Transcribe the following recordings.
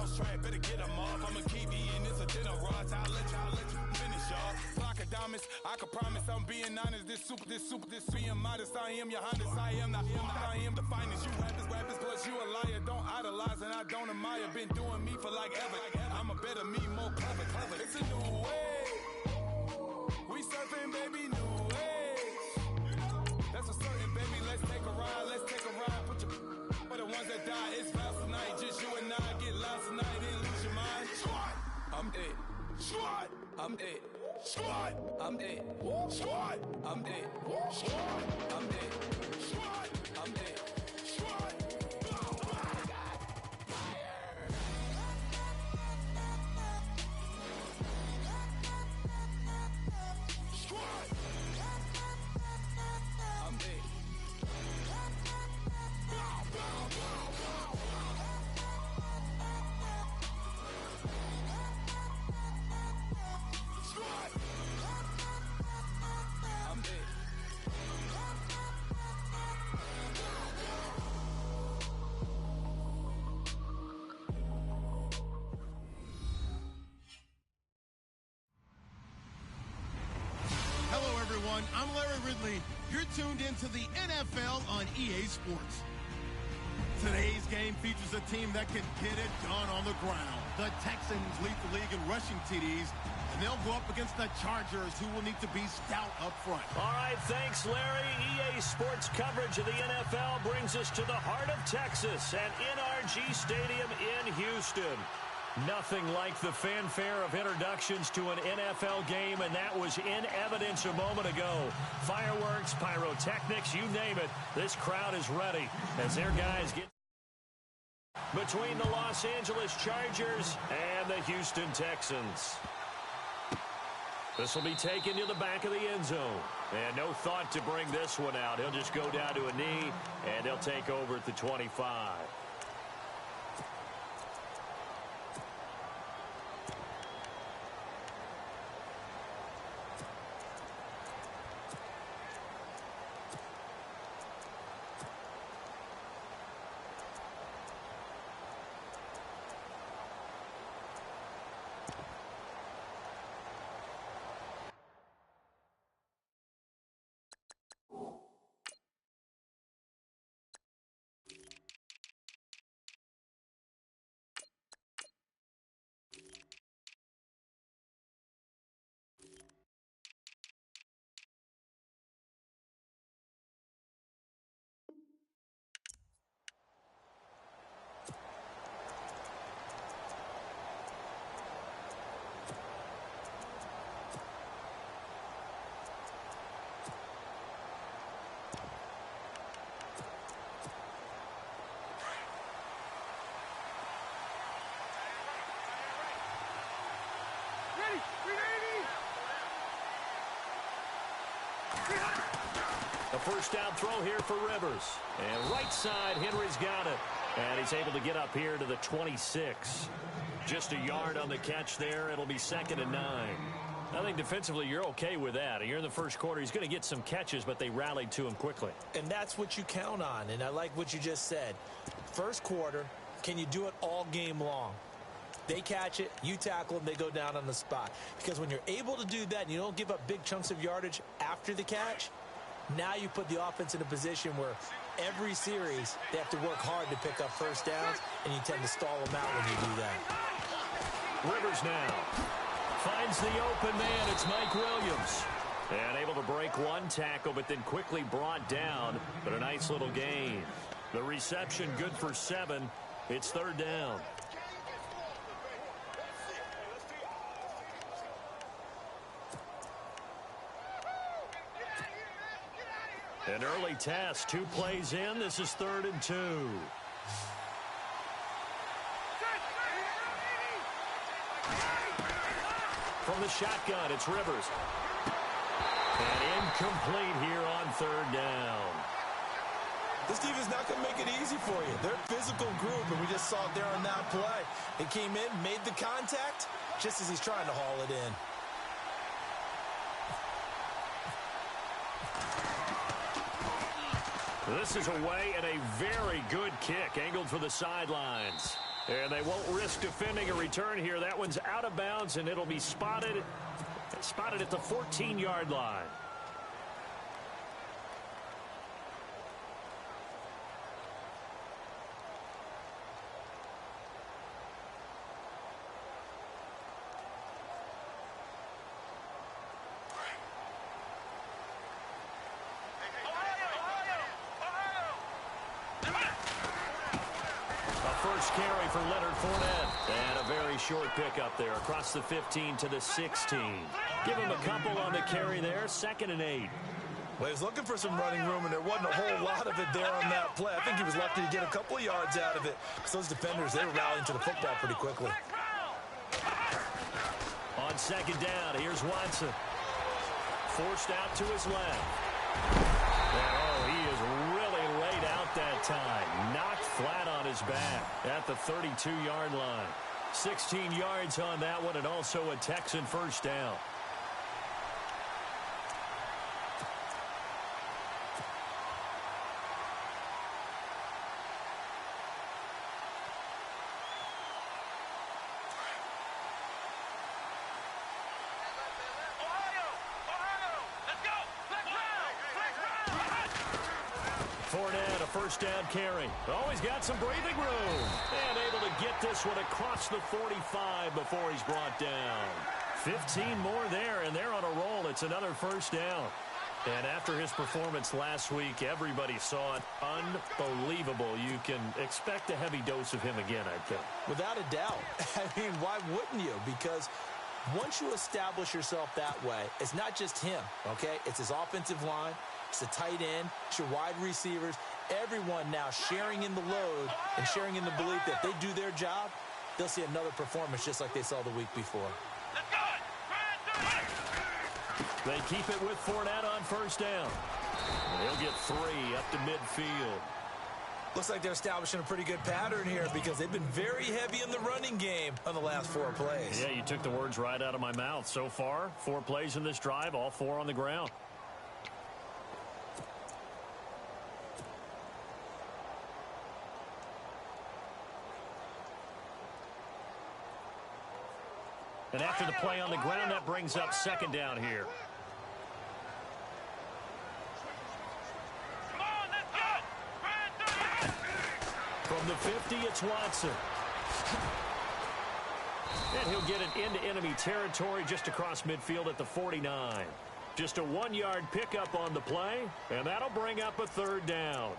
lost track, better get them off. I'ma keep eating this a dinner rush. I'll let you finish, y'all. Flock of diamonds, I can promise I'm being honest. This being modest. I am your Honda. I am the finest. You rappers, plus you a liar. Don't idolize and I don't admire. Been doing me for like ever. I'm a better me, more clever. It's a new way. We surfing, baby, new age. That's for certain, baby. Let's take a ride. Put your for the ones that die. It's fast tonight. Just you and I get lost tonight and lose your mind. Squad, I'm it. Squad, I'm it. Squad, I'm it. Squad, I'm it. Squad, I'm it. Squad, I'm it. Squad. I'm Larry Ridley. You're tuned into the NFL on EA Sports. Today's game features a team that can get it done on the ground. The Texans lead the league in rushing TDs, and they'll go up against the Chargers, who will need to be stout up front. All right, thanks, Larry. EA Sports coverage of the NFL brings us to the heart of Texas at NRG Stadium in Houston. Nothing like the fanfare of introductions to an NFL game, and that was in evidence a moment ago. Fireworks, pyrotechnics, you name it. This crowd is ready as their guys get between the Los Angeles Chargers and the Houston Texans. This will be taken to the back of the end zone. And no thought to bring this one out. He'll just go down to a knee, and he'll take over at the 25. A first down throw here for Rivers. And right side, Henry's got it. And he's able to get up here to the 26. Just a yard on the catch there. It'll be 2nd and 9. I think defensively you're okay with that. You're in the first quarter. He's going to get some catches, but they rallied to him quickly. And that's what you count on. And I like what you just said. First quarter, can you do it all game long? They catch it, you tackle them, they go down on the spot. Because when you're able to do that and you don't give up big chunks of yardage after the catch, now you put the offense in a position where every series they have to work hard to pick up first downs, and you tend to stall them out when you do that. Rivers now finds the open man. It's Mike Williams. And able to break one tackle, but then quickly brought down. But a nice little gain. The reception good for 7. It's 3rd down. An early test, 2 plays in. This is 3rd and 2. From the shotgun, it's Rivers. And incomplete here on 3rd down. This defense not going to make it easy for you. They're a physical group, and we just saw it there on that play. They came in, made the contact, just as he's trying to haul it in. This is away and a very good kick, angled for the sidelines. And they won't risk defending a return here. That one's out of bounds, and it'll be spotted at the 14-yard line. First carry for Leonard Fournette. And a very short pickup there across the 15 to the 16. Give him a couple on the carry there. 2nd and 8. Well, he was looking for some running room, and there wasn't a whole lot of it there on that play. I think he was lucky to get a couple of yards out of it, because those defenders, they were rallying to the football pretty quickly. On 2nd down, here's Watson. Forced out to his left. Oh, he is really laid out that time. Knocked flat on his back at the 32-yard line. 16 yards on that one, and also a Texan first down. Fournette, a first down carry. Always got some breathing room. And able to get this one across the 45 before he's brought down. 15 more there, and they're on a roll. It's another first down. And after his performance last week, everybody saw it. Unbelievable. You can expect a heavy dose of him again, I think. Without a doubt. I mean, why wouldn't you? Because once you establish yourself that way, it's not just him, okay? It's his offensive line. It's the tight end. It's your wide receivers. Everyone now sharing in the load and sharing in the belief that if they do their job, they'll see another performance just like they saw the week before. They keep it with Fournette on first down. He'll get 3 up to midfield. Looks like they're establishing a pretty good pattern here because they've been very heavy in the running game on the last 4 plays. Yeah, you took the words right out of my mouth. So far, 4 plays in this drive, all 4 on the ground. And after the play on the ground, that brings up 2nd down here. From the 50, it's Watson. And he'll get it into enemy territory just across midfield at the 49. Just a 1-yard pickup on the play, and that'll bring up a 3rd down.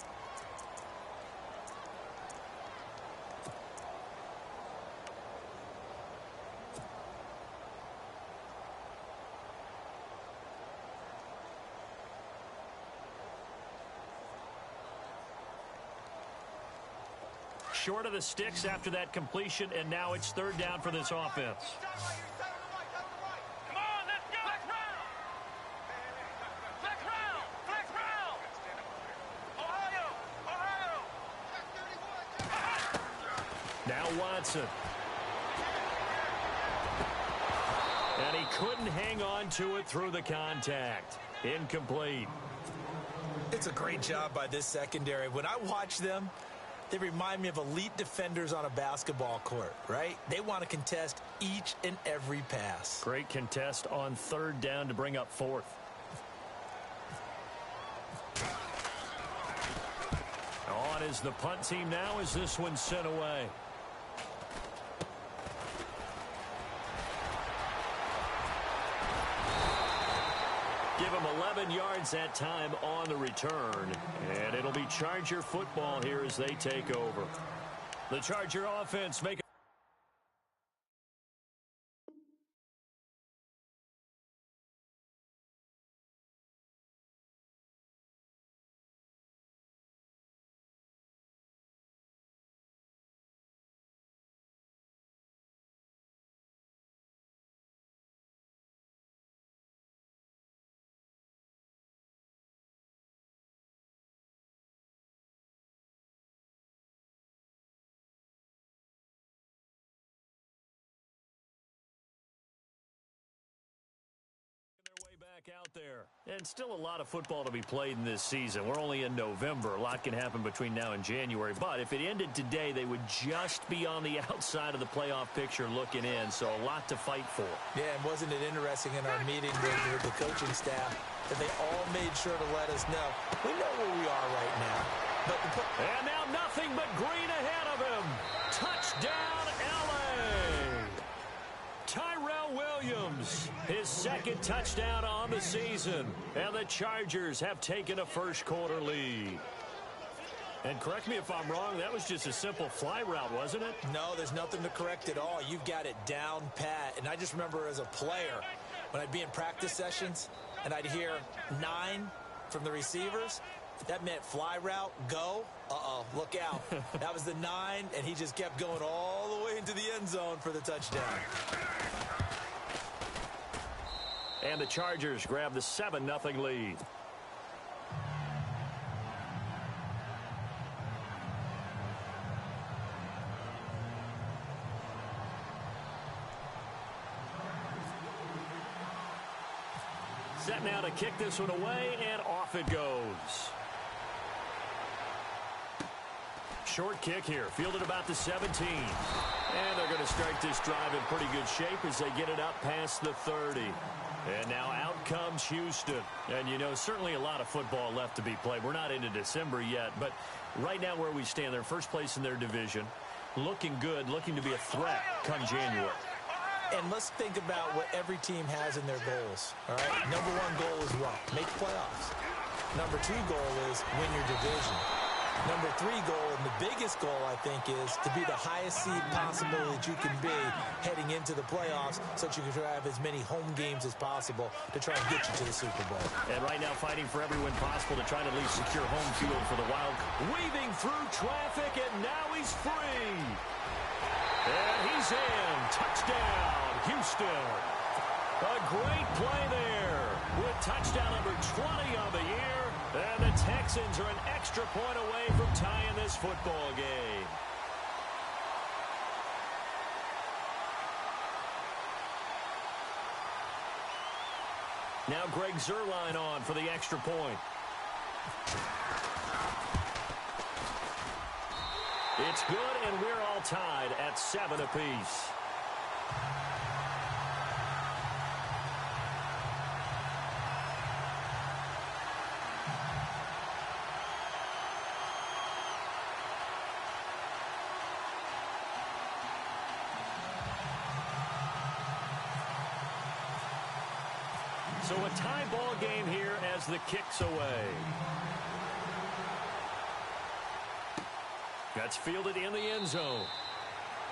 Short of the sticks after that completion, and now it's 3rd down for this offense. Now Watson. And he couldn't hang on to it through the contact. Incomplete. It's a great job by this secondary. When I watch them, they remind me of elite defenders on a basketball court, right? They want to contest each and every pass. Great contest on 3rd down to bring up 4th. On is the punt team now as this one's sent away. Give him 11 yards that time on the return. And it'll be Charger football here as they take over. The Charger offense make out there. And still a lot of football to be played in this season. We're only in November. A lot can happen between now and January. But if it ended today, they would just be on the outside of the playoff picture looking in. So a lot to fight for. Yeah, and wasn't it interesting in our meeting with the coaching staff that they all made sure to let us know, we know where we are right now. And now nothing but green ahead of him. Touchdown, L.A. Tyrell Williams, his second touchdown on the season. And the Chargers have taken a first-quarter lead. And correct me if I'm wrong, that was just a simple fly route, wasn't it? No, there's nothing to correct at all. You've got it down pat. And I just remember as a player, when I'd be in practice sessions, and I'd hear 9 from the receivers, that meant fly route, go. Uh-oh, look out. That was the 9, and he just kept going all the way into the end zone for the touchdown. And the Chargers grab the 7-0 lead. Set now to kick this one away, and off it goes. Short kick here, fielded about the 17. And they're going to start this drive in pretty good shape as they get it up past the 30. And now out comes Houston. And, you know, certainly a lot of football left to be played. We're not into December yet, but right now where we stand, they're first place in their division. Looking good, looking to be a threat come January. And let's think about what every team has in their goals, all right? Number 1 goal is what? Make playoffs. Number 2 goal is win your division. Number 3 goal, and the biggest goal, I think, is to be the highest seed possible that you can be heading into the playoffs so that you can have as many home games as possible to try and get you to the Super Bowl. And right now fighting for every win possible to try to at least secure home field for the Wild. Weaving through traffic, and now he's free. And he's in. Touchdown, Houston. A great play there with touchdown number 20 on the year. And the Texans are an extra point away from tying this football game. Now Greg Zuerlein on for the extra point. It's good, and we're all tied at 7 apiece. So a tie ball game here as the kick's away. That's fielded in the end zone.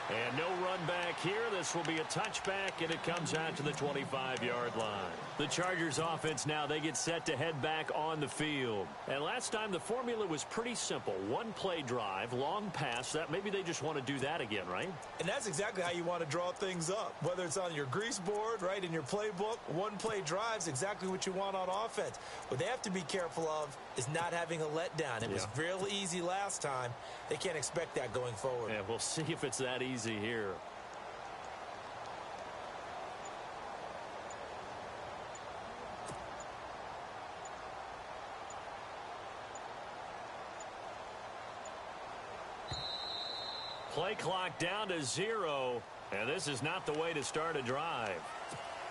And no run back here. This will be a touchback, and it comes out to the 25-yard line. The Chargers offense now, they get set to head back on the field. And last time the formula was pretty simple. One play drive, long pass. That maybe they just want to do that again, right? And that's exactly how you want to draw things up. Whether it's on your grease board, right, in your playbook, one play drive's exactly what you want on offense. What they have to be careful of is not having a letdown. It was real easy last time. They can't expect that going forward. Yeah, we'll see if it's that easy here. Play clock down to 0, and this is not the way to start a drive.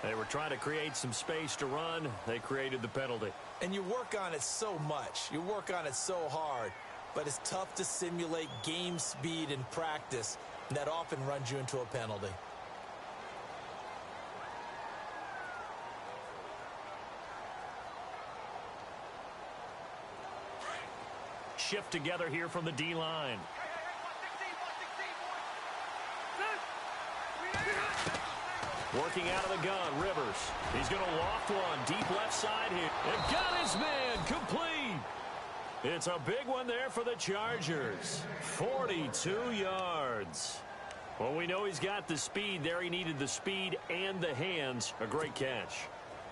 They were trying to create some space to run. They created the penalty. And you work on it so much. You work on it so hard. But it's tough to simulate game speed in practice. And that often runs you into a penalty. Shift together here from the D-line. Working out of the gun, Rivers. He's going to loft one deep left side here. And got his man complete. It's a big one there for the Chargers. 42 yards. Well, we know he's got the speed there. He needed the speed and the hands. A great catch.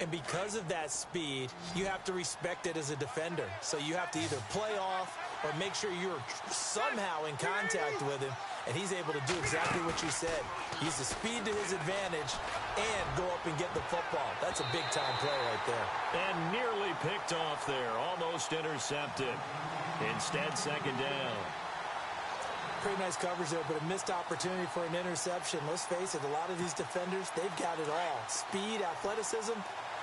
And because of that speed, you have to respect it as a defender. So you have to either play off or make sure you're somehow in contact with him, and he's able to do exactly what you said. Use the speed to his advantage and go up and get the football. That's a big-time play right there. And nearly picked off there, almost intercepted. Instead, second down. Pretty nice coverage there, but a missed opportunity for an interception. Let's face it, a lot of these defenders, they've got it all. Speed, athleticism,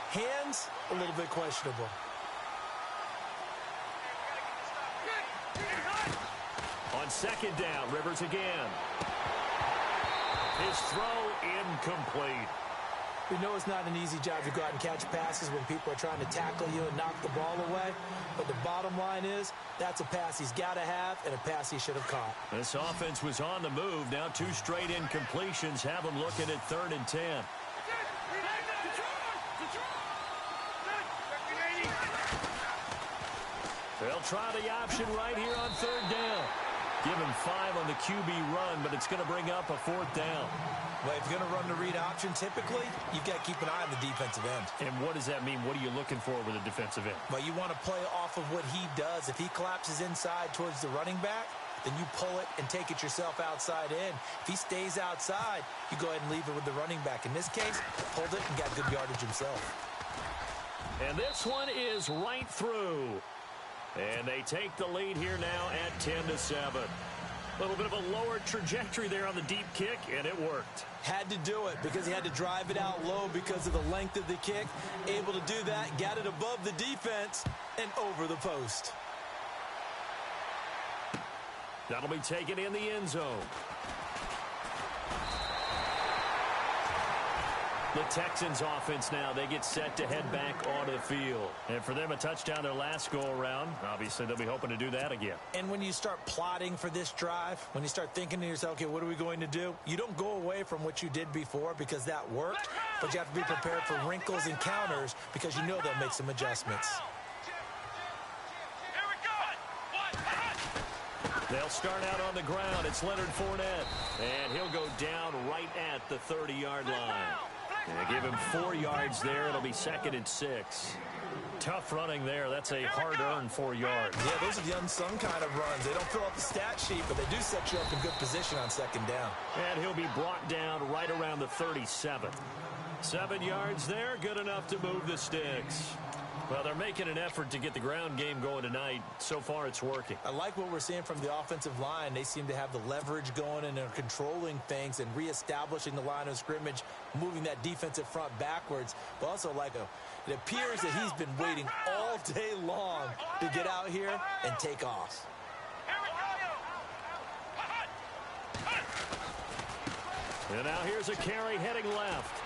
hands, a little bit questionable. On second down, Rivers again. His throw incomplete. We know it's not an easy job to go out and catch passes when people are trying to tackle you and knock the ball away. But the bottom line is, that's a pass he's got to have and a pass he should have caught. This offense was on the move. Now 2 straight incompletions have them looking at 3rd and 10. They'll try the option right here on 3rd down. Give him 5 on the QB run, but it's going to bring up a 4th down. Well, if you're going to run the read option, typically, you've got to keep an eye on the defensive end. And what does that mean? What are you looking for with a defensive end? Well, you want to play off of what he does. If he collapses inside towards the running back, then you pull it and take it yourself outside in. If he stays outside, you go ahead and leave it with the running back. In this case, pulled it and got good yardage himself. And this one is right through. And they take the lead here now at 10-7. A little bit of a lower trajectory there on the deep kick, and it worked. Had to do it because he had to drive it out low because of the length of the kick. Able to do that, got it above the defense and over the post. That'll be taken in the end zone. The Texans offense now, they get set to head back onto the field. And for them, a touchdown their last go-around. Obviously, they'll be hoping to do that again. And when you start plotting for this drive, when you start thinking to yourself, okay, what are we going to do? You don't go away from what you did before because that worked, but you have to be prepared for wrinkles and counters because you know they'll make some adjustments. They'll start out on the ground. It's Leonard Fournette. And he'll go down right at the 30-yard line. And give him 4 yards there. It'll be 2nd and 6. Tough running there. That's a hard-earned 4 yards. Yeah, those are the unsung kind of runs. They don't fill out the stat sheet, but they do set you up in good position on 2nd down. And he'll be brought down right around the 37. 7 yards there. Good enough to move the sticks. Well, they're making an effort to get the ground game going tonight. So far, it's working. I like what we're seeing from the offensive line. They seem to have the leverage going and are controlling things and reestablishing the line of scrimmage, moving that defensive front backwards. But also, it appears that he's been waiting all day long to get out here and take off. And now here's a carry heading left.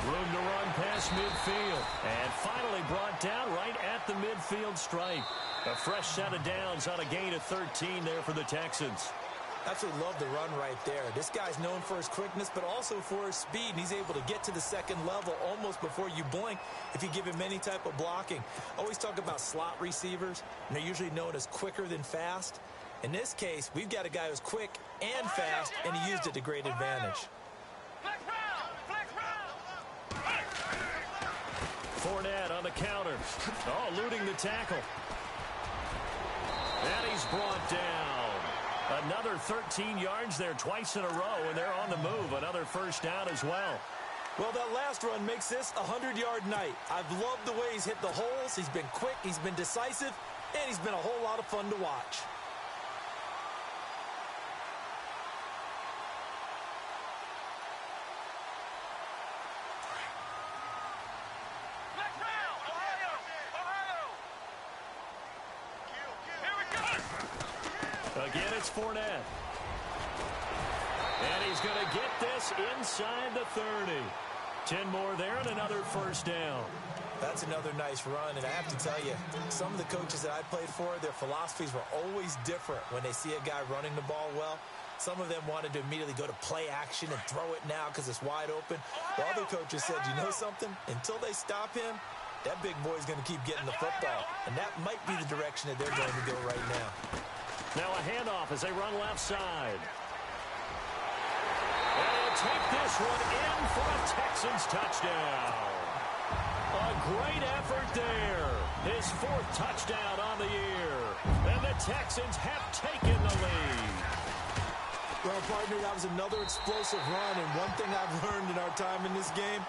Room to run past midfield. And finally brought down right at the midfield stripe. A fresh set of downs on a gain of 13 there for the Texans. Absolutely love the run right there. This guy's known for his quickness, but also for his speed. He's able to get to the 2nd level almost before you blink if you give him any type of blocking. Always talk about slot receivers, and they're usually known as quicker than fast. In this case, we've got a guy who's quick and fast, and he used it to great advantage. Fournette on the counter. Oh, eluding the tackle. And he's brought down. Another 13 yards there twice in a row, and they're on the move. Another 1st down as well. Well, that last run makes this a 100-yard night. I've loved the way he's hit the holes. He's been quick, he's been decisive, and he's been a whole lot of fun to watch. Again, it's Fournette. And he's going to get this inside the 30. 10 more there and another 1st down. That's another nice run, and I have to tell you, some of the coaches that I played for, their philosophies were always different when they see a guy running the ball well. Some of them wanted to immediately go to play action and throw it now because it's wide open. While other coaches said, you know something? Until they stop him, that big boy's going to keep getting the football. And that might be the direction that they're going to go right now. Now a handoff as they run left side. And they'll take this one in for a Texans touchdown. A great effort there. His 4th touchdown on the year. And the Texans have taken the lead. Well, partner, that was another explosive run, and one thing I've learned in our time in this game,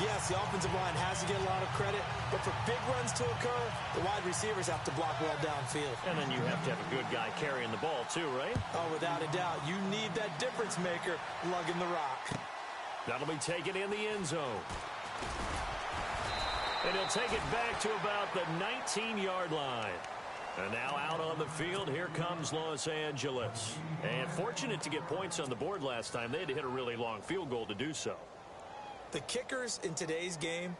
yes, the offensive line has to get a lot of credit, but for big runs to occur, the wide receivers have to block well downfield. And then you have to have a good guy carrying the ball too, right? Oh, without a doubt. You need that difference maker lugging the rock. That'll be taken in the end zone. And he'll take it back to about the 19-yard line. And now out on the field, here comes Los Angeles. And fortunate to get points on the board last time. They had to hit a really long field goal to do so. The kickers in today's game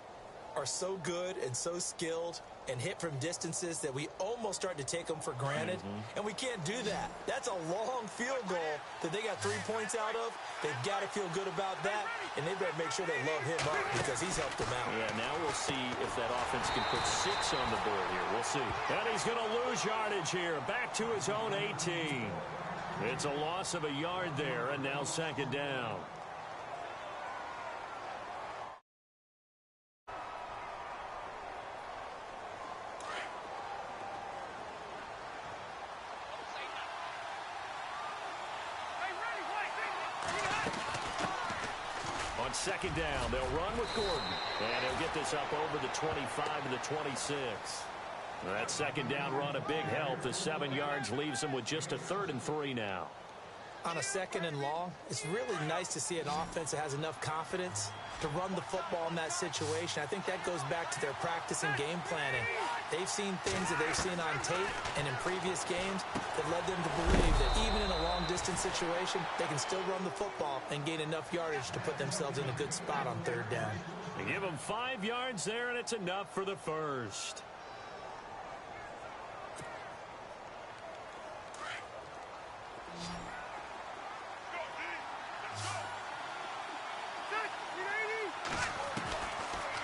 are so good and so skilled and hit from distances that we almost start to take them for granted. And we can't do that. That's a long field goal that they got 3 points out of. They've got to feel good about that, and they better make sure they love him up because he's helped them out. Yeah, now we'll see if that offense can put 6 on the board here. We'll see. And he's going to lose yardage here, back to his own 18. It's a loss of a yard there, and now 2nd down. On 2nd down, they'll run with Gordon. And he'll get this up over the 25 to the 26. That 2nd down run a big help. The 7 yards leaves them with just a 3rd and 3 now. On a 2nd and long, it's really nice to see an offense that has enough confidence to run the football in that situation. I think that goes back to their practice and game planning. They've seen things that they've seen on tape and in previous games that led them to believe that even in a long-distance situation, they can still run the football and gain enough yardage to put themselves in a good spot on 3rd down. They give them 5 yards there, and it's enough for the 1st.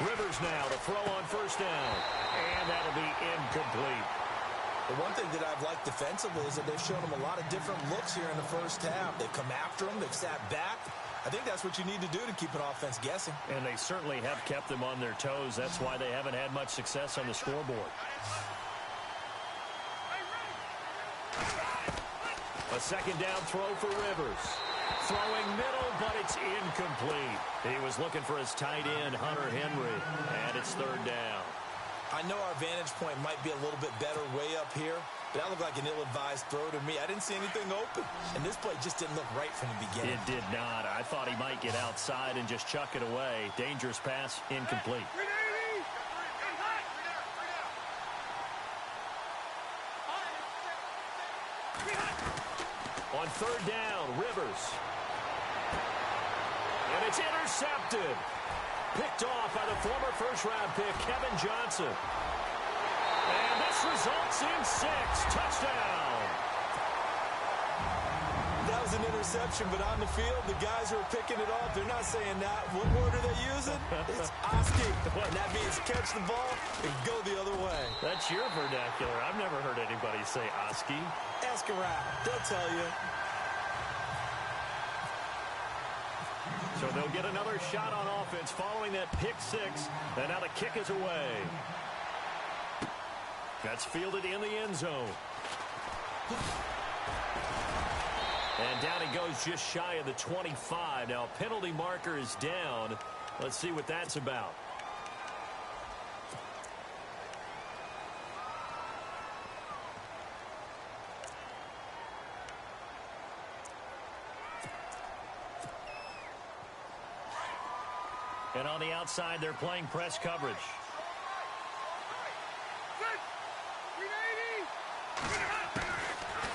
Rivers now to throw on 1st down. And that'll be incomplete. The one thing that I've liked defensively is that they've shown them a lot of different looks here in the 1st half. They've come after them. They've sat back. I think that's what you need to do to keep an offense guessing. And they certainly have kept them on their toes. That's why they haven't had much success on the scoreboard. A 2nd down throw for Rivers. Throwing middle, but it's incomplete. He was looking for his tight end, Hunter Henry, and it's 3rd down. I know our vantage point might be a little bit better way up here, but that looked like an ill-advised throw to me. I didn't see anything open, and this play just didn't look right from the beginning. It did not. I thought he might get outside and just chuck it away. Dangerous pass, incomplete. On 3rd down, Rivers. And it's intercepted. Picked off by the former 1st-round pick, Kevin Johnson. And this results in 6. Touchdown. That was an interception, but on the field, the guys who are picking it off, they're not saying that. What word are they using? It's Oski. And that means catch the ball and go the other way. That's your vernacular. I've never heard anybody say Oski. Ask around. They'll tell you. So they'll get another shot on offense following that pick 6. And now the kick is away. That's fielded in the end zone. And down he goes just shy of the 25. Now penalty marker is down. Let's see what that's about. And on the outside, they're playing press coverage.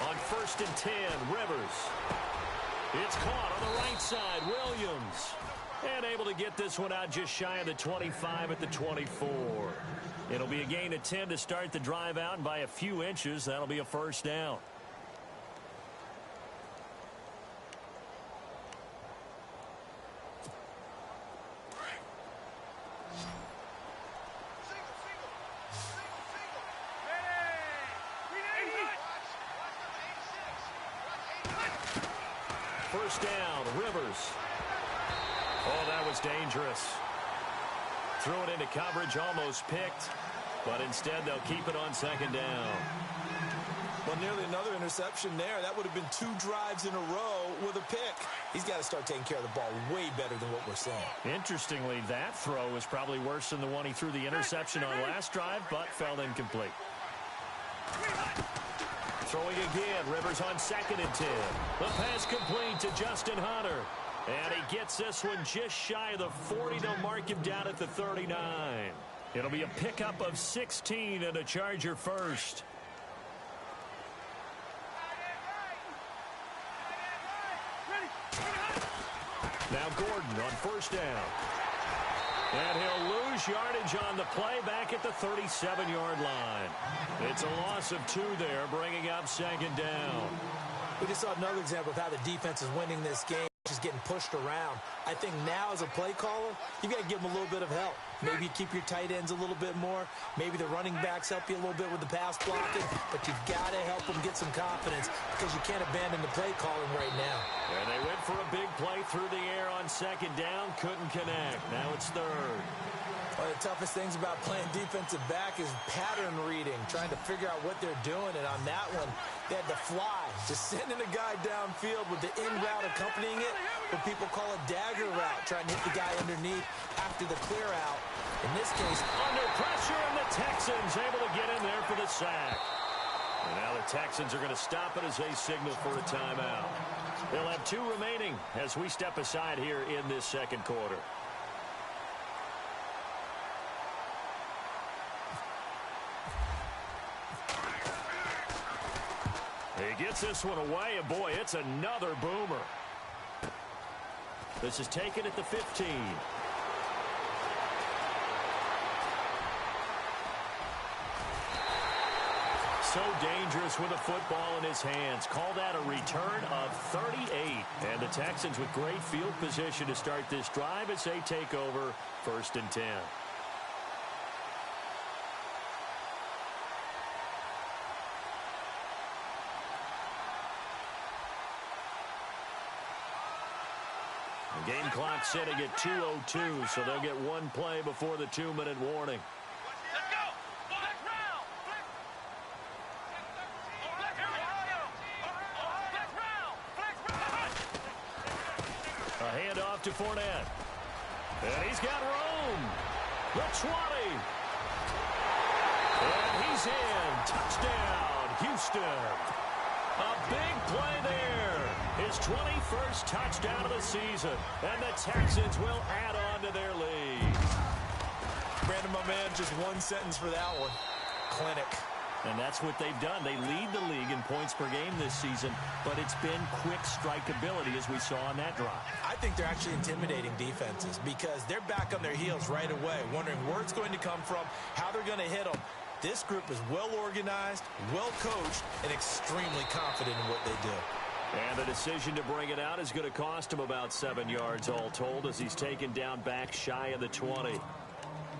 On 1st and 10, Rivers. It's caught on the right side, Williams. And able to get this one out just shy of the 25 at the 24. It'll be a gain of 10 to start the drive out, and by a few inches, that'll be a 1st down. First down, Rivers. Oh, that was dangerous. Threw it into coverage, almost picked, but instead they'll keep it on second down. Well, nearly another interception there. That would have been 2 drives in a row with a pick. He's got to start taking care of the ball way better than what we're seeing. Interestingly, that throw was probably worse than the one he threw the interception on last drive, but fell incomplete. Throwing again, Rivers on 2nd and 10. The pass complete to Justin Hunter. And he gets this one just shy of the 40. They'll mark him down at the 39. It'll be a pickup of 16 and a Charger first. Now Gordon on 1st down. And he'll lose yardage on the play back at the 37-yard line. It's a loss of 2 there, bringing up 2nd down. We just saw another example of how the defense is winning this game, just getting pushed around. I think now as a play caller, you got to give them a little bit of help. Maybe you keep your tight ends a little bit more. Maybe the running backs help you a little bit with the pass blocking. But you've got to help them get some confidence because you can't abandon the play calling right now. And they went for a big play through the air on 2nd down. Couldn't connect. Now it's 3rd. One of the toughest things about playing defensive back is pattern reading, trying to figure out what they're doing. And on that one, they had to fly, just sending a guy downfield with the in route accompanying it, what people call a dagger route, trying to hit the guy underneath after the clear out. In this case, under pressure, and the Texans able to get in there for the sack. And now the Texans are going to stop it as they signal for a timeout. They'll have 2 remaining as we step aside here in this 2nd quarter. He gets this one away, and boy, it's another boomer. This is taken at the 15. So dangerous with a football in his hands. Call that a return of 38. And the Texans with great field position to start this drive as they take over 1st and 10. The game clock sitting at 2:02, so they'll get 1 play before the 2-minute warning. A handoff to Fournette. And he's got room. The 20. And he's in. Touchdown, Houston. A big play there. His 21st touchdown of the season. And the Texans will add on to their lead. Brandon, my man, just 1 sentence for that one. Clinic. And that's what they've done. They lead the league in points per game this season, but it's been quick strikeability as we saw on that drive. I think they're actually intimidating defenses because they're back on their heels right away, wondering where it's going to come from, how they're going to hit them. This group is well organized, well coached, and extremely confident in what they do. And the decision to bring it out is going to cost him about 7 yards all told as he's taken down back shy of the 20.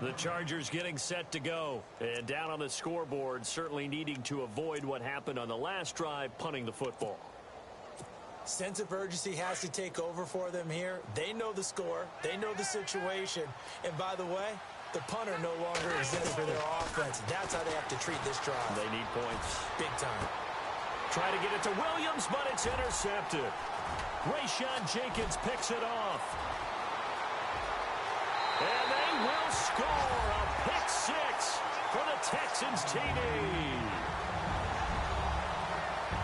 The Chargers getting set to go. And down on the scoreboard, certainly needing to avoid what happened on the last drive, punting the football. Sense of urgency has to take over for them here. They know the score. They know the situation. And by the way, the punter no longer exists for their offense. That's how they have to treat this drive. They need points. Big time. Try to get it to Williams, but it's intercepted. Rayshon Jenkins picks it off. And they will score a pick 6 for the Texans TD.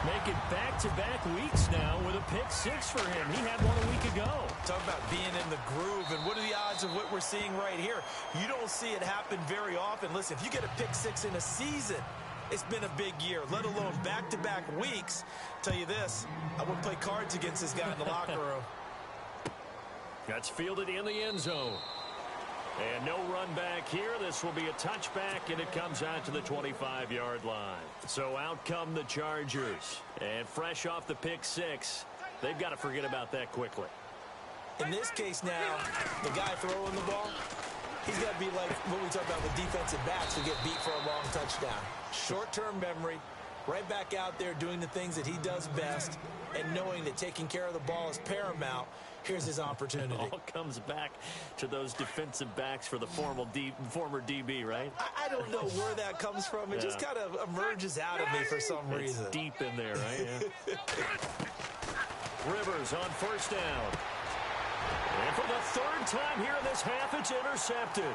Make it back-to-back weeks now with a pick 6 for him. He had one a week ago. Talk about being in the groove, and what are the odds of what we're seeing right here? You don't see it happen very often. Listen, if you get a pick 6 in a season, it's been a big year, let alone back-to-back weeks. Tell you this, I wouldn't play cards against this guy in the locker room. That's fielded in the end zone. And no run back here. This will be a touchback, and it comes out to the 25-yard line. So out come the Chargers. And fresh off the pick 6, they've got to forget about that quickly. In this case now, the guy throwing the ball, he's got to be like what we talk about with defensive backs who get beat for a long touchdown. Short-term memory, right back out there doing the things that he does best, and knowing that taking care of the ball is paramount. Here's his opportunity. It all comes back to those defensive backs for the former DB, right? I don't know where that comes from. It just kind of emerges out of me for some reason. It's deep in there, right? Yeah. Rivers on first down. And for the third time here in this half, it's intercepted.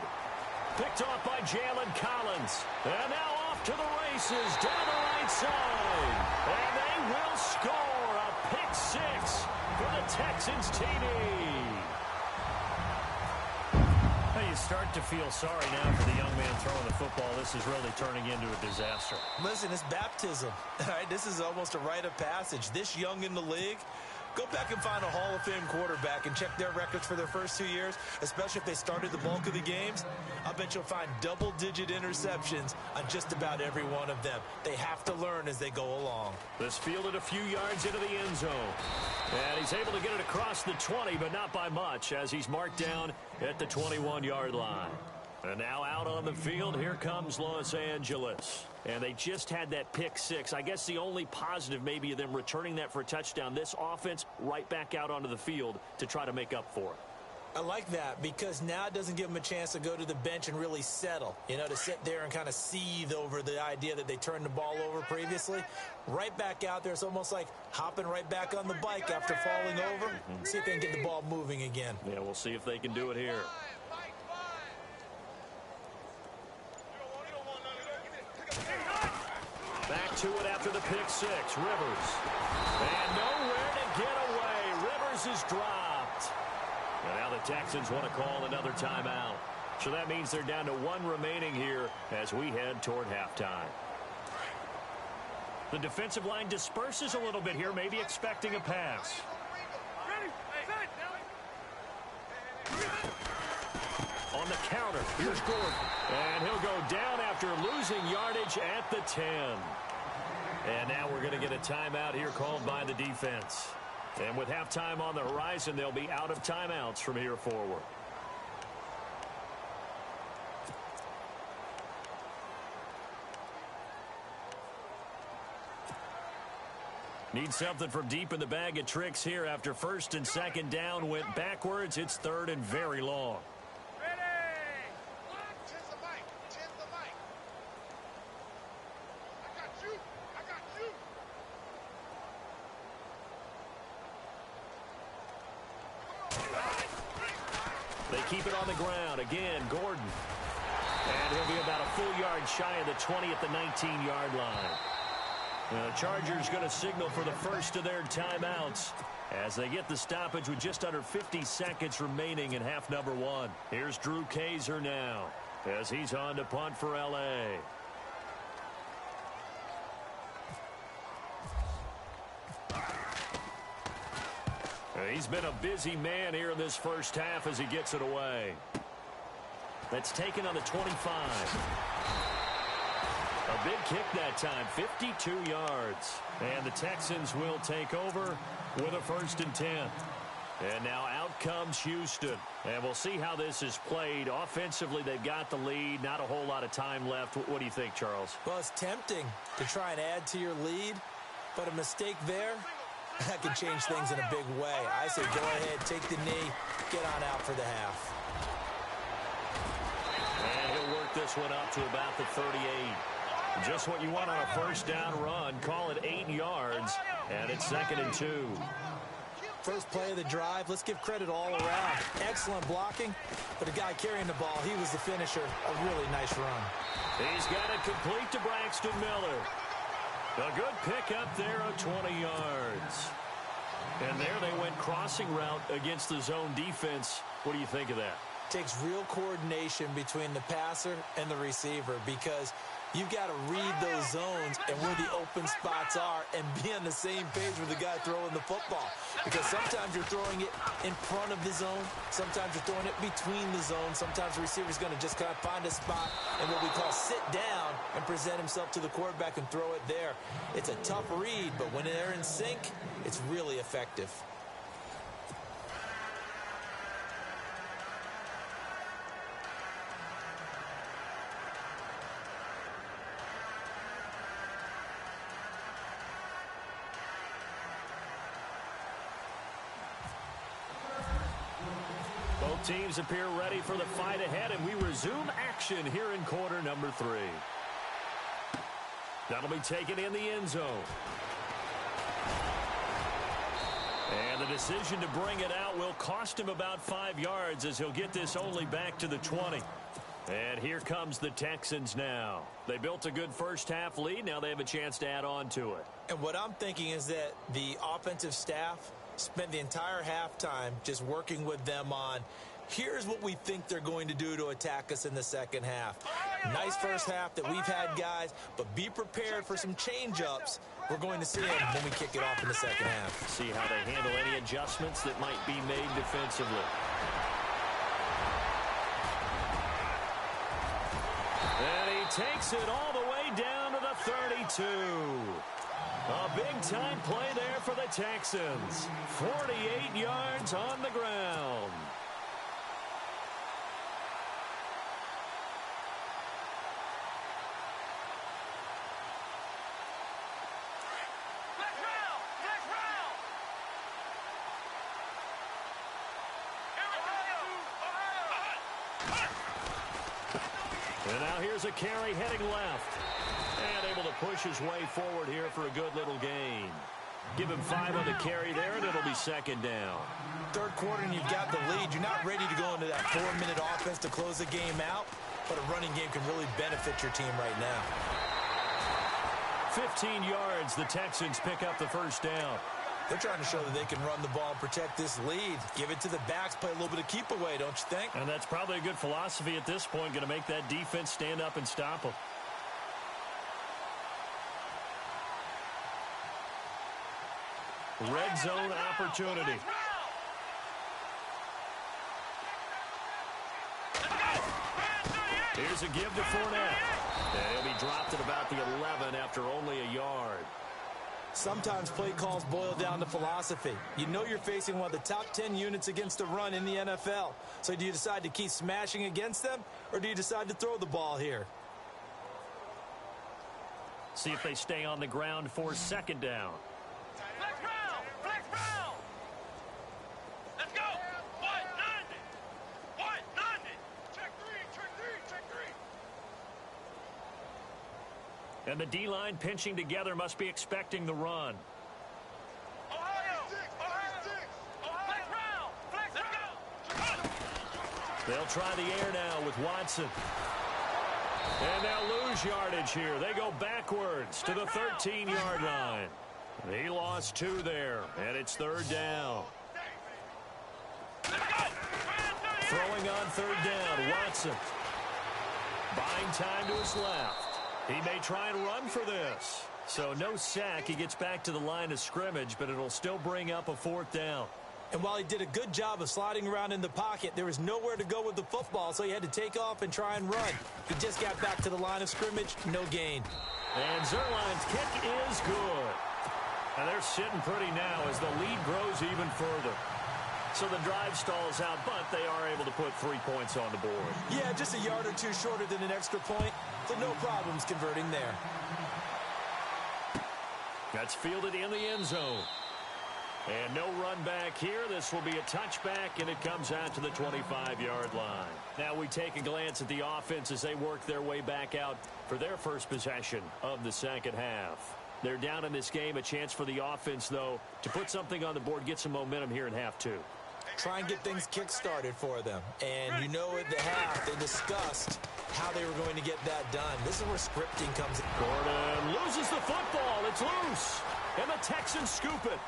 Picked off by Jalen Collins. And now off to the races down the right side. And they will score a pick six for the Texans TD. You start to feel sorry now for the young man throwing the football. This is really turning into a disaster. Listen, it's baptism. All right, this is almost a rite of passage. This young in the league, go back and find a Hall of Fame quarterback and check their records for their first 2 years, especially if they started the bulk of the games. I bet you'll find double-digit interceptions on just about every one of them. They have to learn as they go along. This fielded a few yards into the end zone. And he's able to get it across the 20, but not by much, as he's marked down at the 21-yard line. And now out on the field, here comes Los Angeles. And they just had that pick six. I guess the only positive maybe of them returning that for a touchdown. This offense right back out onto the field to try to make up for it. I like that because now it doesn't give them a chance to go to the bench and really settle, to sit there and kind of seethe over the idea that they turned the ball over previously. Right back out there, it's almost like hopping right back on the bike after falling over. See if they can get the ball moving again. Yeah, we'll see if they can do it here. Back to it after the pick six. Rivers. And nowhere to get away. Rivers is dropped. And now the Texans want to call another timeout. So that means they're down to one remaining here as we head toward halftime. The defensive line disperses a little bit here, maybe expecting a pass. On the counter, here's Gordon. And he'll go down after losing yardage at the 10. And now we're going to get a timeout here called by the defense. And with halftime on the horizon, they'll be out of timeouts from here forward. Need something from deep in the bag of tricks here after first and second down went backwards. It's third and very long. They keep it on the ground. Again, Gordon. And he'll be about a full yard shy of the 20 at the 19-yard line. The Chargers going to signal for the first of their timeouts as they get the stoppage with just under 50 seconds remaining in half number one. Here's Drew Kaiser now as he's on to punt for L.A. He's been a busy man here in this first half as he gets it away. That's taken on the 25. A big kick that time, 52 yards. And the Texans will take over with a first and 10. And now out comes Houston. And we'll see how this is played. Offensively, they've got the lead. Not a whole lot of time left. What do you think, Charles? Well, it's tempting to try and add to your lead, but a mistake there, that can change things in a big way. I say go ahead, take the knee, get on out for the half. And he'll work this one up to about the 38. Just what you want on a first down run. Call it 8 yards, and it's 2nd and 2. First play of the drive, let's give credit all around. Excellent blocking, but the guy carrying the ball, he was the finisher. A really nice run. He's got it complete to Braxton Miller. A good pick up there of 20 yards. And there they went crossing route against the zone defense. What do you think of that? Takes real coordination between the passer and the receiver because you've got to read those zones and where the open spots are and be on the same page with the guy throwing the football. Because sometimes you're throwing it in front of the zone. Sometimes you're throwing it between the zones. Sometimes the receiver's going to just kind of find a spot and what we call sit down and present himself to the quarterback and throw it there. It's a tough read, but when they're in sync, it's really effective. Both teams appear ready for the fight ahead, and we resume action here in quarter number 3. That'll be taken in the end zone. And the decision to bring it out will cost him about 5 yards as he'll get this only back to the 20. And here comes the Texans now. They built a good first-half lead. Now they have a chance to add on to it. And what I'm thinking is that the offensive staff spent the entire halftime just working with them on, here's what we think they're going to do to attack us in the second half. Nice first half that we've had, guys, but be prepared for some change-ups. We're going to see them when we kick it off in the second half. See how they handle any adjustments that might be made defensively. And he takes it all the way down to the 32. A big-time play there for the Texans. 48 yards on the ground. And now here's a carry heading left. And able to push his way forward here for a good little gain. Give him 5 on the carry there, and it'll be second down. Third quarter, and you've got the lead. You're not ready to go into that 4-minute offense to close the game out, but a running game can really benefit your team right now. 15 yards, the Texans pick up the first down. They're trying to show that they can run the ball, protect this lead. Give it to the backs, play a little bit of keep away, don't you think? And that's probably a good philosophy at this point, going to make that defense stand up and stop them. Red zone opportunity. Here's a give to Fournette. And he'll be dropped at about the 11 after only a yard. Sometimes play calls boil down to philosophy. You know you're facing one of the top 10 units against the run in the NFL. So do you decide to keep smashing against them, or do you decide to throw the ball here? See if they stay on the ground for second down. Let's go! 190! 190! Check three! And the D-line pinching together must be expecting the run. They'll try the air now with Watson. And they'll lose yardage here. They go backwards to the 13-yard line. He lost 2 there, and it's third down. Throwing on third down, Watson. Buying time to his left. He may try and run for this. So no sack. He gets back to the line of scrimmage, but it'll still bring up a fourth down. And while he did a good job of sliding around in the pocket, there was nowhere to go with the football, so he had to take off and try and run. He just got back to the line of scrimmage, no gain. And Zerline's kick is good. And they're sitting pretty now as the lead grows even further. So the drive stalls out, but they are able to put 3 points on the board. Yeah, just a yard or two shorter than an extra point, so no problems converting there. That's fielded in the end zone. And no run back here. This will be a touchback, and it comes out to the 25-yard line. Now we take a glance at the offense as they work their way back out for their first possession of the second half. They're down in this game. A chance for the offense, though, to put something on the board, get some momentum here in half 2. Try and get things kick-started for them. And you know at the half, they discussed how they were going to get that done. This is where scripting comes in. Gordon loses the football. It's loose. And the Texans scoop it.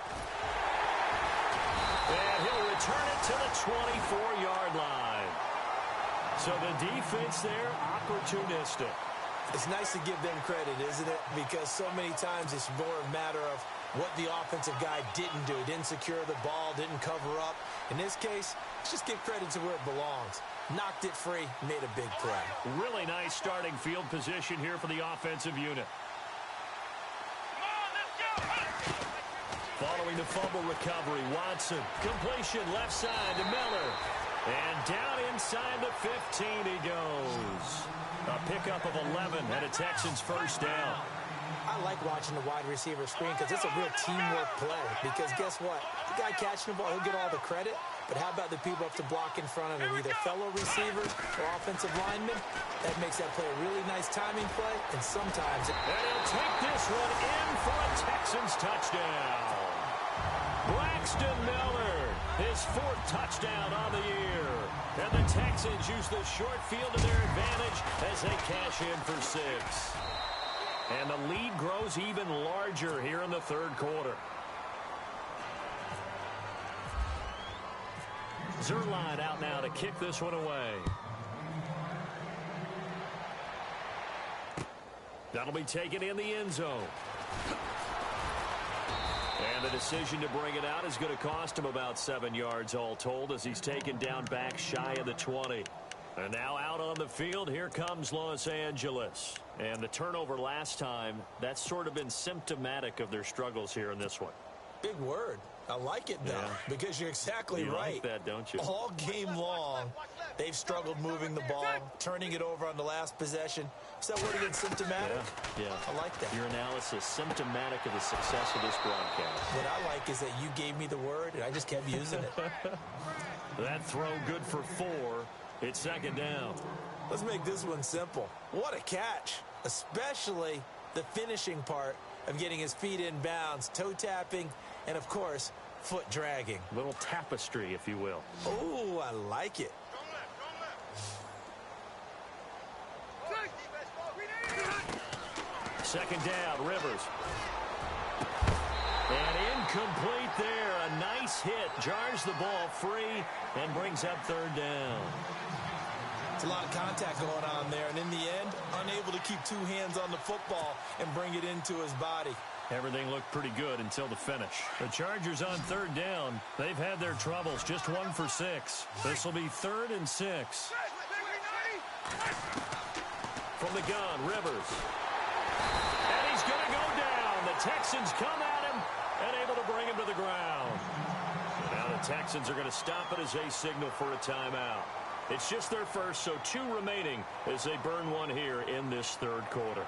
And he'll return it to the 24-yard line. So the defense there, opportunistic. It's nice to give them credit, isn't it? Because so many times it's more a matter of what the offensive guy didn't do. He didn't secure the ball, didn't cover up. In this case, let's just give credit to where it belongs. Knocked it free, made a big play. Really nice starting field position here for the offensive unit. Following the fumble recovery, Watson. Completion left side to Miller. And down inside the 15 he goes. A pickup of 11 and a Texans first down. I like watching the wide receiver screen because it's a real teamwork play. Because guess what? The guy catching the ball, he'll get all the credit. But how about the people up to block in front of him, either fellow receivers or offensive linemen? That makes that play a really nice timing play, and sometimes And he'll take this one in for a Texans touchdown. Braxton Miller, his 4th touchdown on the year. And the Texans use the short field to their advantage as they cash in for 6. And the lead grows even larger here in the 3rd quarter. Zerline out now to kick this one away. That'll be taken in the end zone. And the decision to bring it out is going to cost him about 7 yards all told as he's taken down back shy of the 20. And now out on the field, here comes Los Angeles. And the turnover last time, that's sort of been symptomatic of their struggles here in this one. big word. I like it, though, because you're exactly right. You like that, don't you? All game long, they've struggled moving the ball, turning it over on the last possession. Is that word again, symptomatic? Yeah. I like that. Your analysis, symptomatic of the success of this broadcast. What I like is that you gave me the word, and I just kept using it. That throw good for 4. It's second down. Let's make this one simple. What a catch, especially the finishing part of getting his feet in bounds, toe tapping, and, of course, foot dragging. Little tapestry, if you will. Oh, I like it. Second down, Rivers. And incomplete there. A nice hit. Jars the ball free and brings up third down. It's a lot of contact going on there, and in the end, unable to keep 2 hands on the football and bring it into his body. Everything looked pretty good until the finish. The Chargers on third down. They've had their troubles. Just 1 for 6. This will be 3rd and 6. From the gun, Rivers. And he's going to go down. The Texans come at him and able to bring him to the ground. And now the Texans are going to stop it as they signal for a timeout. It's just their first, so 2 remaining as they burn 1 here in this third quarter.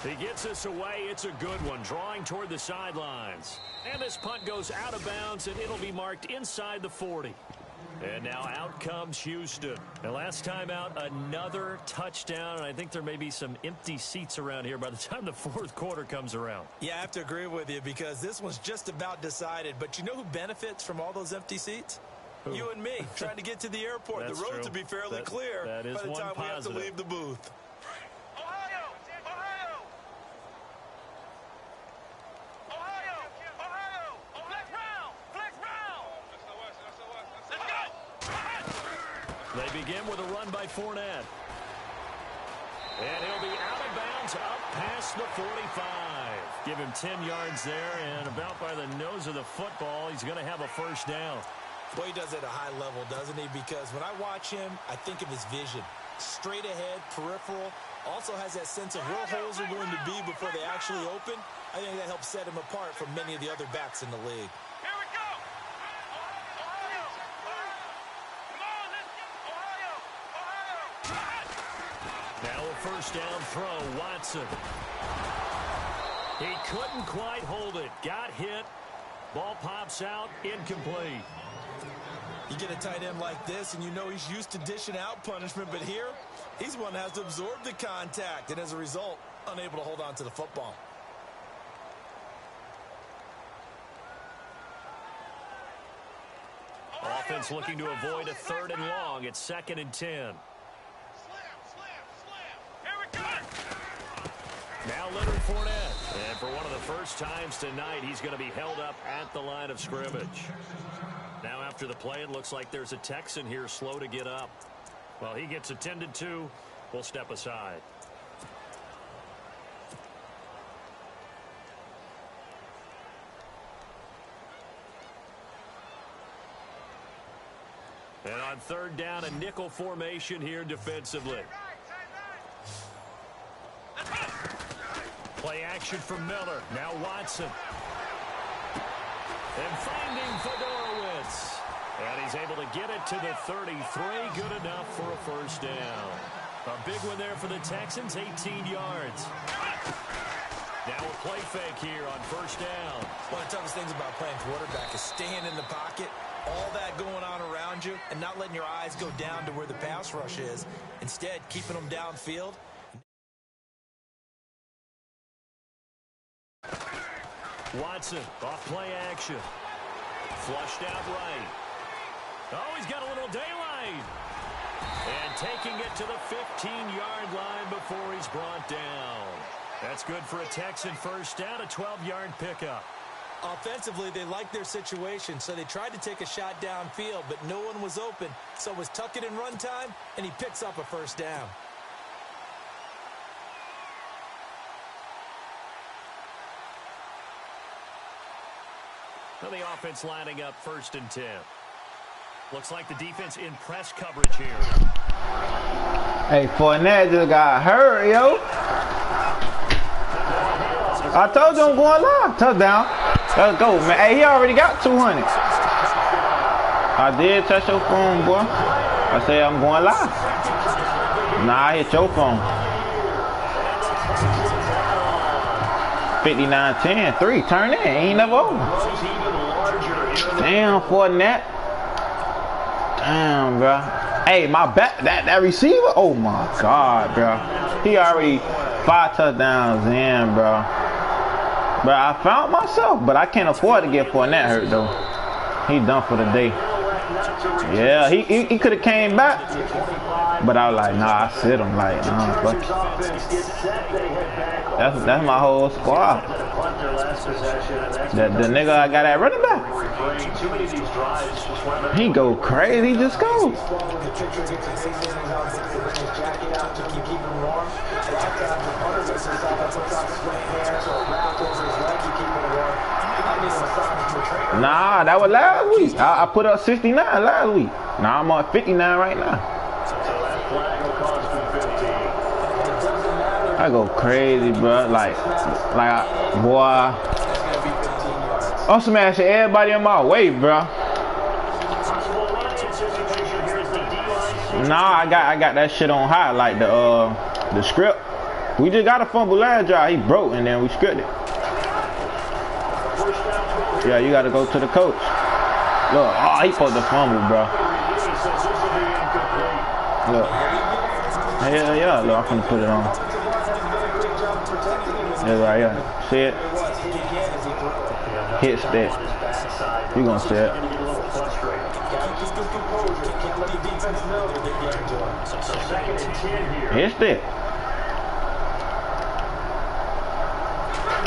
He gets us away. It's a good one, drawing toward the sidelines. And this punt goes out of bounds, and it'll be marked inside the 40. And now out comes Houston. And last time out, another touchdown. And I think there may be some empty seats around here by the time the 4th quarter comes around. Yeah, I have to agree with you because this one's just about decided. But you know who benefits from all those empty seats? Who? You and me, trying to get to the airport. The roads will be fairly clear by the time we have to leave the booth. They begin with a run by Fournette. And he'll be out of bounds up past the 45. Give him 10 yards there, and about by the nose of the football, he's going to have a first down. Well, he does it at a high level, doesn't he? Because when I watch him, I think of his vision. Straight ahead, peripheral. Also has that sense of where holes are going to be before they actually open. I think that helps set him apart from many of the other backs in the league. Now a first down throw, Watson. He couldn't quite hold it. Got hit. Ball pops out, incomplete. You get a tight end like this, and you know he's used to dishing out punishment, but here, he's one that has to absorb the contact, and as a result, unable to hold on to the football. Offense looking to avoid a 3rd and long. It's 2nd and 10. Now Leonard Fournette. And for one of the first times tonight, he's going to be held up at the line of scrimmage. Now after the play, it looks like there's a Texan here slow to get up. Well, he gets attended to. We'll step aside. And on 3rd down, a nickel formation here defensively. Play action from Miller. Now Watson. And finding Fedorowicz. And he's able to get it to the 33. Good enough for a first down. A big one there for the Texans, 18 yards. Now a play fake here on first down. One of the toughest things about playing quarterback is staying in the pocket, all that going on around you, and not letting your eyes go down to where the pass rush is. Instead, keeping them downfield. Watson, off play action. Flushed out right. Oh, he's got a little daylight. And taking it to the 15-yard line before he's brought down. That's good for a Texan first down, a 12-yard pickup. Offensively, they liked their situation, so they tried to take a shot downfield, but no one was open. So it was tuck it and run time, and he picks up a first down. Now the offense lining up 1st and 10. Looks like the defense in press coverage here. Hey, Fournette just got hurt, yo. I told you I'm going live. Touchdown. Let's go, man. Hey, he already got 200. I did touch your phone, boy. I said I'm going live. Nah, I hit your phone. 59-10. 3. Turn in. Ain't never over. Damn, Fournette. Damn, bro. Hey, my back, that receiver. Oh my God, bro. He already 5 touchdowns in, bro. But I found myself, but I can't afford to get Fournette hurt though. He done for the day. Yeah, he could have came back, but I was like, nah, I sit him like, nah, fuck it. That's my whole squad. The nigga I got at running back. He go crazy, he just goes. Nah, that was last week. I put up 69 last week. Now I'm on 59 right now. I go crazy, bro. Like, boy. I'm smashing everybody in my way, bro. Nah, I got that shit on high, like the script. We just got a fumble last drive. He broke, and then we scripted. Yeah, you got to go to the coach. Look, oh, he supposed to fumble, bro. Look. Yeah, look, I'm finna put it on. Yeah, right here. See it? Hit stick. You gonna see it. Hit stick.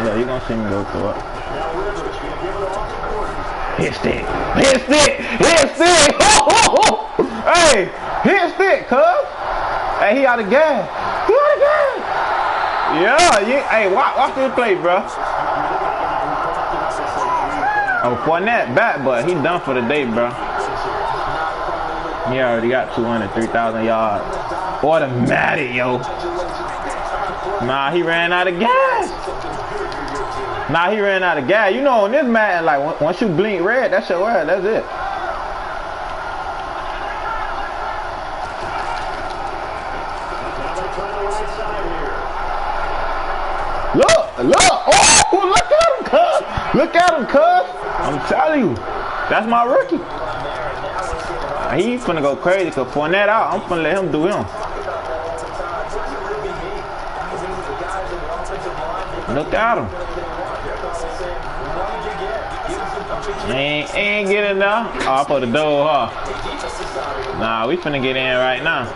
Yeah, you gonna see me go through it. Hit stick. Hit stick. Hit stick. Hey, hit stick, cuz. Hey, he out of gas. He out of gas. Yeah, hey, watch this play, bro. Oh, Fournette back, but he done for the day, bro. He already got 200, 3,000 yards. Automatic, yo. Nah, he ran out of gas. Nah, he ran out of gas. You know, on this Madden, like, once you blink red, that's your ass. That's it. Look. Oh, look at him, cuz. Look at him, cuz. I'm telling you. That's my rookie. He finna go crazy, because Fournette out. I'm finna let him do him. Look at him. Ain't get enough. Oh, I put the door, huh? Nah, we finna get in right now.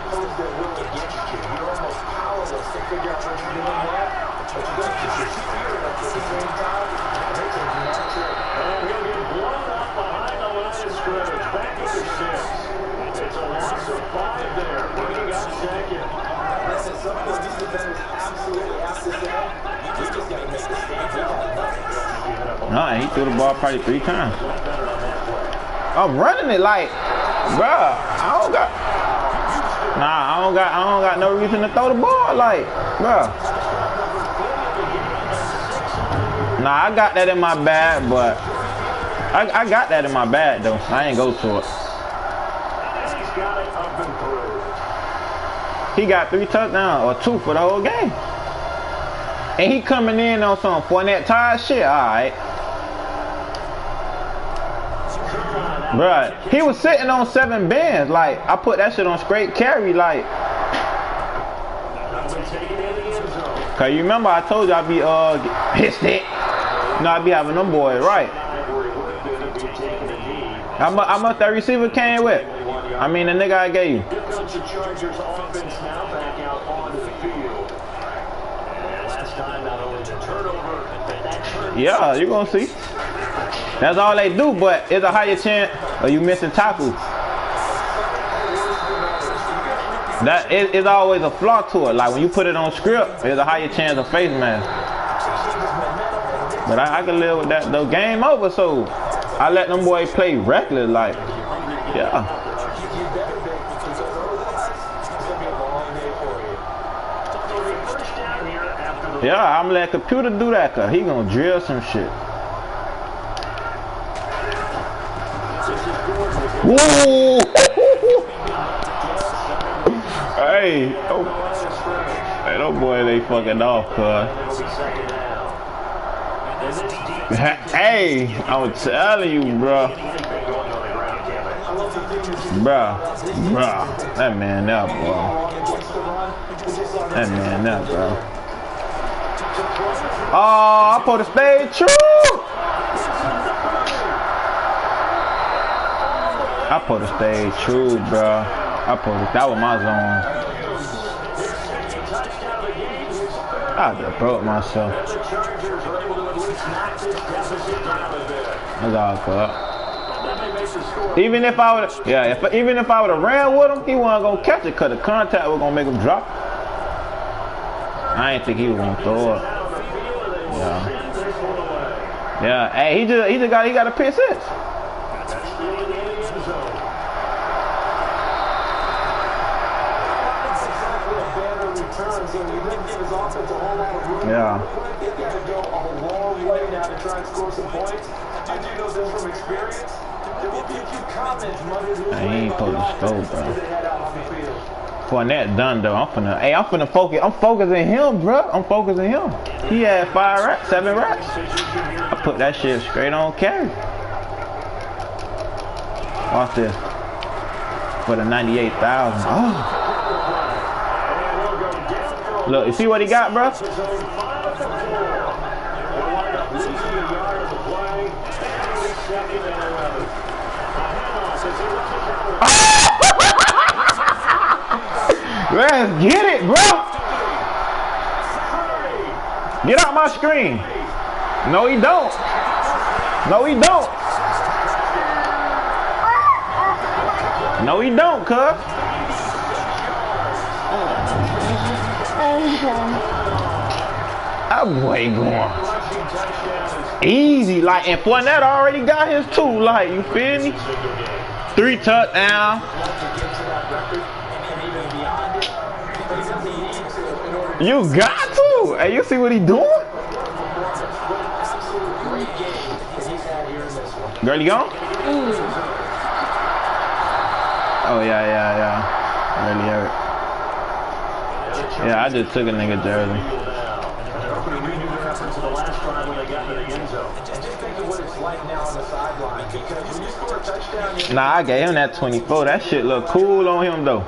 No, he threw the ball probably 3 times. I'm running it like, bruh, I don't got no reason to throw the ball like, bruh. Nah, I got that in my bag, but I got that in my bag though. I ain't go to it. He got 3 touchdowns or 2 for the whole game. And he coming in on some Fournette tired shit. Alright. Bruh, he was sitting on 7 bands. Like, I put that shit on straight carry. Like, cause you remember I told you I be hit stick. You know, I be having them boys right. How much that receiver came with? I mean, the nigga I gave you. Yeah, you gonna see. That's all they do, but it's a higher chance of you missing tackles. That is always a flaw to it. Like when you put it on script, there's a higher chance of face mask. But I can live with that though. Game over, so I let them boys play reckless. Like, yeah. Yeah, I'm let computer do that, cause he gonna drill some shit. Woo! Hey, those boys, they fucking off, cuz. Hey, I'm telling you, bro. Bruh. That man up, bro. That man up, bro. Oh, I put a spade true. I put a stay true, bro. That was my zone. I just broke myself. That's all good. Even if I would, even if I would have ran with him, he wasn't gonna catch it, cause the contact was gonna make him drop. I didn't think he was gonna throw it. Yeah. Hey, he got a pick 6. Yeah. He ain't supposed to score, bro. Fournette done though. I'm finna focus. I'm focusing him, bro. He had 7 reps. I put that shit straight on carry. Watch this. For the 98,000. Oh. Look, you see what he got, bro? Let's get it, bro. Get out my screen. No, he don't. No, he don't, cuz. That boy going easy, like, and Fournette already got his 2, like, you feel me? 3 touchdowns. You got to. Hey, you see what he doing? Girl, you gone? Oh, yeah. Really hurt. Yeah, I just took a nigga jersey. Nah, I gave him that 24. That shit look cool on him though.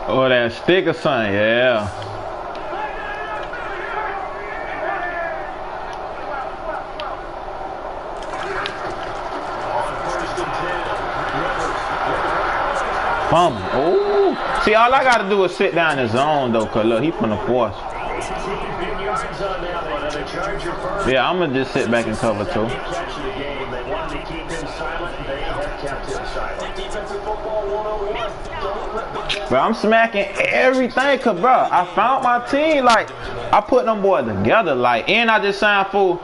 Oh, that stick or something, yeah. Fumble. Oh, see, all I gotta do is sit down in the zone though, cause look, he finna force. Yeah, I'm gonna just sit back and cover 2. But I'm smacking everything, cause bro, I found my team. Like, I put them boys together. Like, and I just signed for.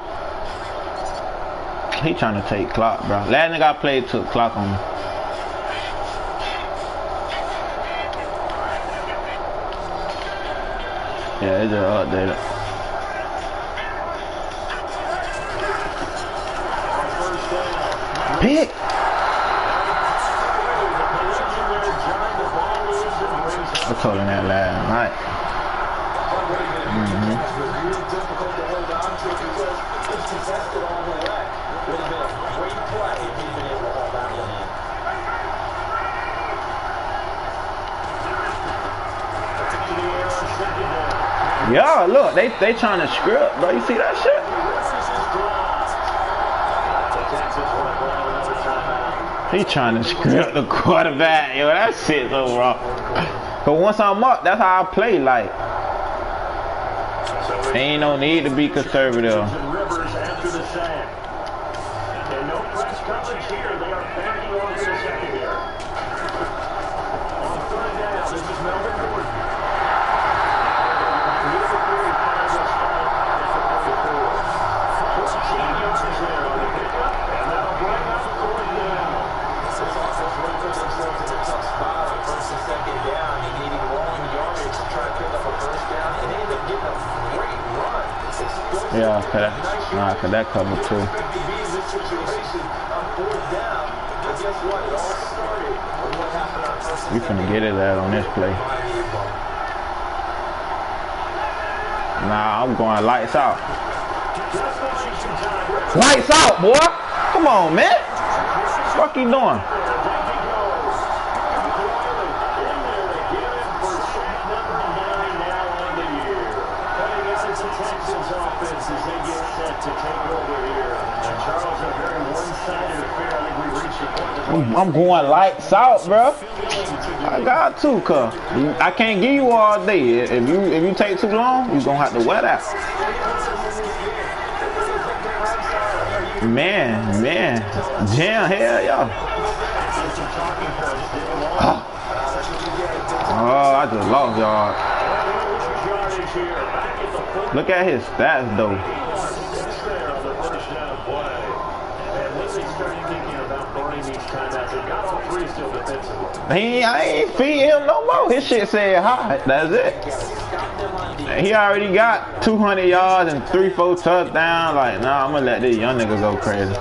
He trying to take clock, bro. Last nigga I played took clock on me. Yeah, it's just updated. Pick. told him that last night. Yeah, look, they trying to script, bro. You see that shit? He trying to script the quarterback. Yo, that shit so wrong. But once I'm up, that's how I play. Like, ain't no need to be conservative. Yeah, cause that cover too. We finna get it out on this play. Nah, I'm going lights out. Lights out, boy! Come on, man! What you doing? Texans offense as they get set to take over here. And Charles, a very one-sided affair. I think we reached the point. I'm going lights out, bro. I got to, cuz I can't give you all day. If you take too long, you're gonna have to wear that. Man, jam, hell yeah. Oh, I just lost y'all. Look at his stats, though. I ain't feeding him no more. His shit said hi. That's it. He already got 200 yards and 3-4 touchdowns. Like, nah, I'm gonna let this young nigga go crazy.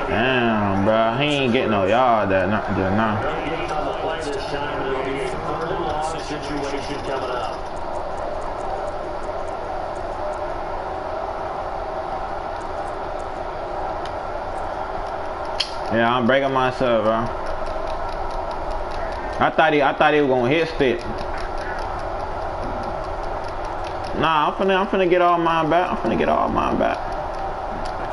Damn, bro, he ain't getting no yard that now. Yeah, I'm breaking myself, bro. I thought he was gonna hit stick. Nah, I'm finna get all mine back.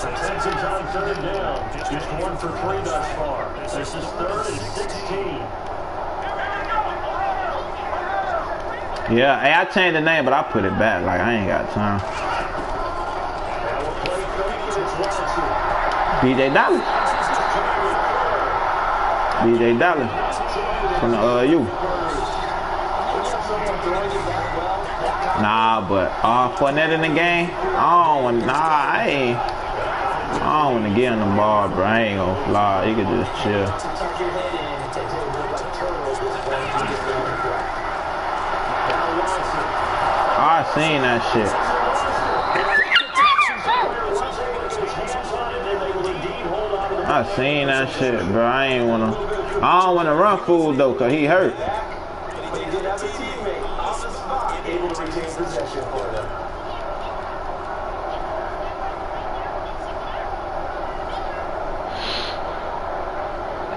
Texans on third down. Just 1 for 3 thus far. This is 3rd and 16. Yeah, hey, I changed the name, but I put it back. Like, I ain't got time. BJ Dallas from the U. Nah, but Fournette in the game, I don't want to get on the ball, bro. I ain't gonna fly. You can just chill. I seen that shit. Bro. I don't wanna run fool though, cause he hurt.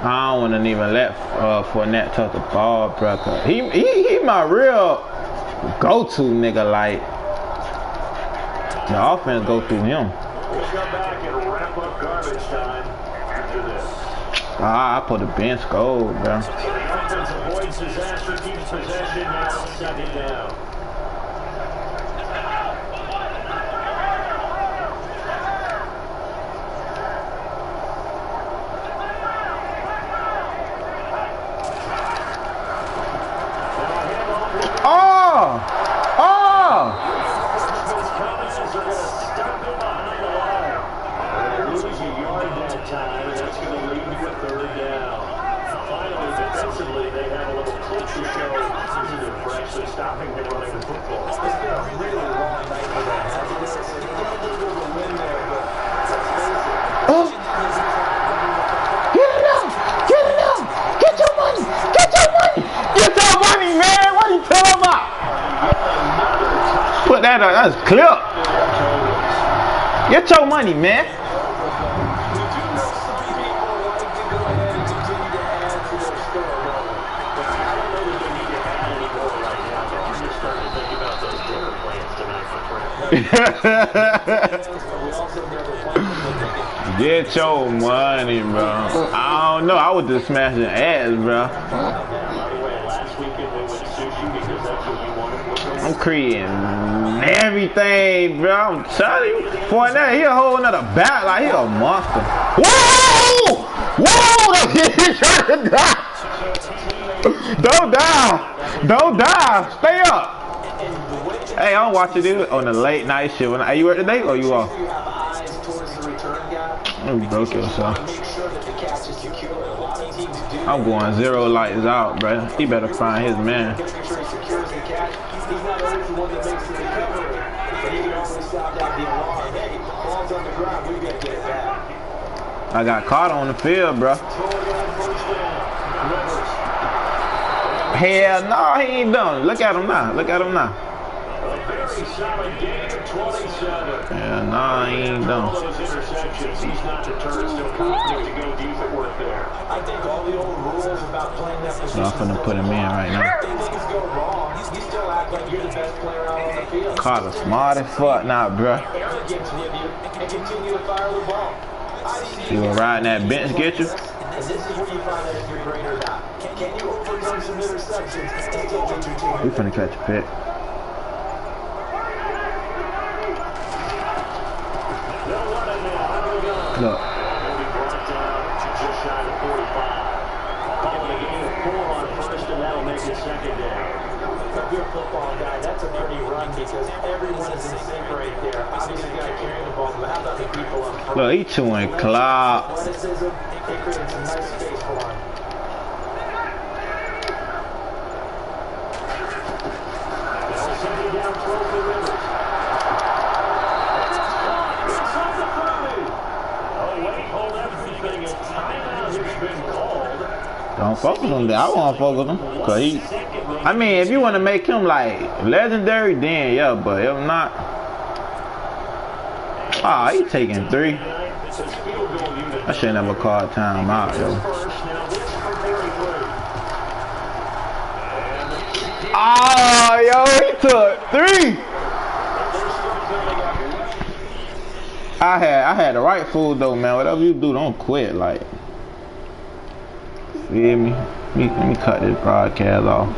I don't want to even let Fournette touch the ball, bro. He my real go-to nigga. Like, the offense go through him. We'll come back and wrap up garbage time after this. I put the bench gold, bro. So the offense avoids disaster, keeps possession, now 2nd down. Stopping him running That's clip. Get your money, man. Get your money, bro. I don't know. I was just smashing ass, bro. I'm creating everything, bro. I'm telling you. For that, he a whole nother bat. Like, he a monster. Whoa! Whoa! Don't die. Don't die. Stay up. Hey, I'm watching this on the late night shit. Are you work today or you off? You broke yourself. I'm going 0 lights out, bro. He better find his man. I got caught on the field, bro. Hell no, he ain't done. Look at him now. Look at him now. Yeah, nah, he ain't done. So I'm finna put him in right now. Carter smart as fuck now, bruh. You gonna ride that bench, get you? We finna catch a pick. Look. If you're a football guy, that's a pretty run because everyone is in sync right there. Obviously, the guy carrying the ball, but how about the people up front? Look, he chewing clout. Athleticism, they created some nice space for him. They'll send it down close to Rivers. Don't focus on that. I won't focus on him. Cause he, I mean, if you want to make him like legendary, then yeah, but if not, he taking 3. I should never call time out, yo. Yo, he took 3. I had the right food though, man. Whatever you do, don't quit. Like, feel me? Let me cut this broadcast off.